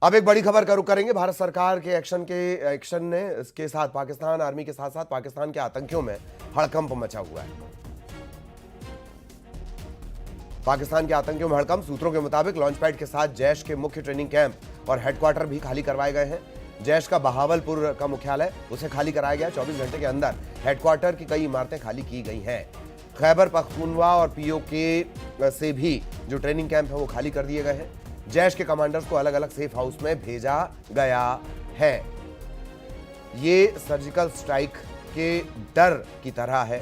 अब एक बड़ी खबर का रुख करेंगे। भारत सरकार के एक्शन ने इसके साथ पाकिस्तान आर्मी के साथ साथ पाकिस्तान के आतंकियों में हड़कंप मचा हुआ है। पाकिस्तान के आतंकियों में हड़कंप। सूत्रों के मुताबिक लॉन्च पैड के साथ जैश के मुख्य ट्रेनिंग कैंप और हेडक्वार्टर भी खाली करवाए गए हैं। जैश का बहावलपुर का मुख्यालय उसे खाली कराया गया। 24 घंटे के अंदर हेडक्वार्टर की कई इमारतें खाली की गई हैं। खैबर पख्तूनवा और पीओके से भी जो ट्रेनिंग कैंप है वो खाली कर दिए गए हैं। जैश के कमांडर्स को अलग अलग सेफ हाउस में भेजा गया है। ये सर्जिकल स्ट्राइक के डर की तरह है।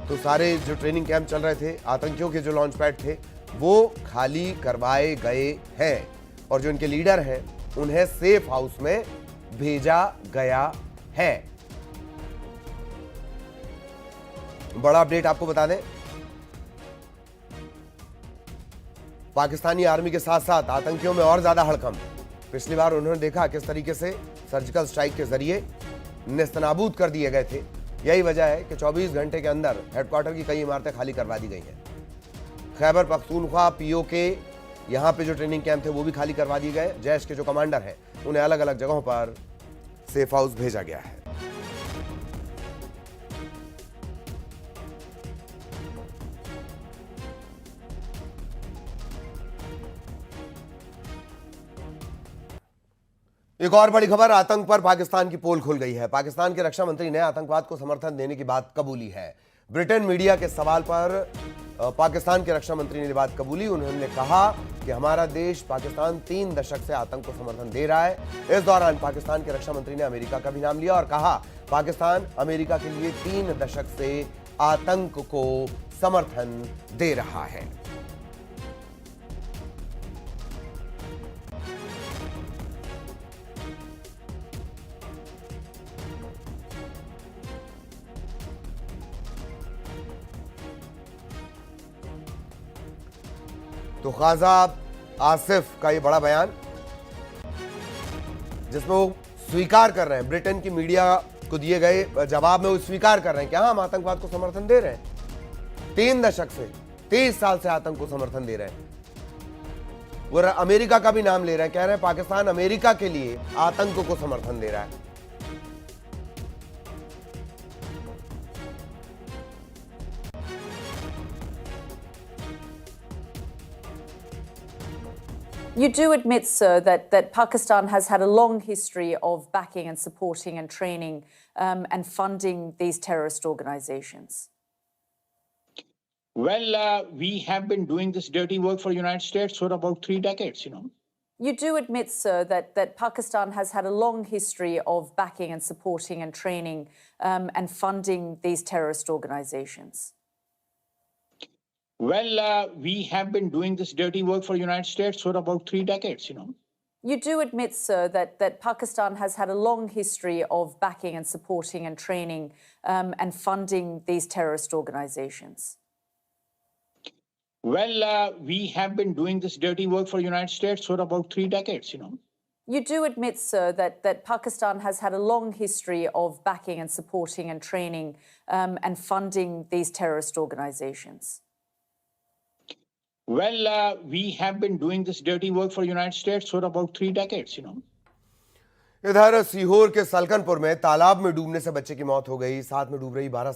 तो सारे जो ट्रेनिंग कैंप चल रहे थे, आतंकियों के जो लॉन्च पैड थे, वो खाली करवाए गए हैं और जो इनके लीडर हैं उन्हें सेफ हाउस में भेजा गया है। बड़ा अपडेट आपको बता दें, पाकिस्तानी आर्मी के साथ साथ आतंकियों में और ज्यादा हड़कंप। पिछली बार उन्होंने देखा किस तरीके से सर्जिकल स्ट्राइक के जरिए नेस्तनाबूद कर दिए गए थे। यही वजह है कि 24 घंटे के अंदर हेडक्वार्टर की कई इमारतें खाली करवा दी गई हैं। खैबर पख्तूनख्वा पीओके यहां पे जो ट्रेनिंग कैंप थे वो भी खाली करवा दिए गए। जैश के जो कमांडर हैं उन्हें अलग अलग जगहों पर सेफ हाउस भेजा गया है। एक और बड़ी खबर, आतंक पर पाकिस्तान की पोल खुल गई है। पाकिस्तान के रक्षा मंत्री ने आतंकवाद को समर्थन देने की बात कबूली है। ब्रिटेन मीडिया के सवाल पर पाकिस्तान के रक्षा मंत्री ने बात कबूली। उन्होंने कहा कि हमारा देश पाकिस्तान 3 दशक से आतंक को समर्थन दे रहा है। इस दौरान पाकिस्तान के रक्षा मंत्री ने अमेरिका का भी नाम लिया और कहा पाकिस्तान अमेरिका के लिए 3 दशक से आतंक को समर्थन दे रहा है। तो ख्वाजा आसिफ का ये बड़ा बयान, जिसमें वो स्वीकार कर रहे हैं, ब्रिटेन की मीडिया को दिए गए जवाब में वो स्वीकार कर रहे हैं कि हाँ, हम आतंकवाद को समर्थन दे रहे हैं। 3 दशक से 30 साल से आतंक को समर्थन दे रहे हैं। वो अमेरिका का भी नाम ले रहे हैं, कह रहे हैं पाकिस्तान अमेरिका के लिए आतंक को समर्थन दे रहा है। You do admit, sir, that Pakistan has had a long history of backing and supporting and training and funding these terrorist organizations. Well, we have been doing this dirty work for the United States for about 3 decades, You do admit, sir, that Pakistan has had a long history of backing and supporting and training and funding these terrorist organizations. Well, we have been doing this dirty work for the United States for about 3 decades, You do admit, sir, that Pakistan has had a long history of backing and supporting and training and funding these terrorist organizations. Well, we have been doing this dirty work for the United States for about 3 decades, You do admit, sir, that Pakistan has had a long history of backing and supporting and training and funding these terrorist organizations. Well, we have been doing this dirty work for the United States for about 3 decades, इधर सीहोर के सलकनपुर में तालाब में डूबने से बच्चे की मौत हो गई। साथ में डूब रही 12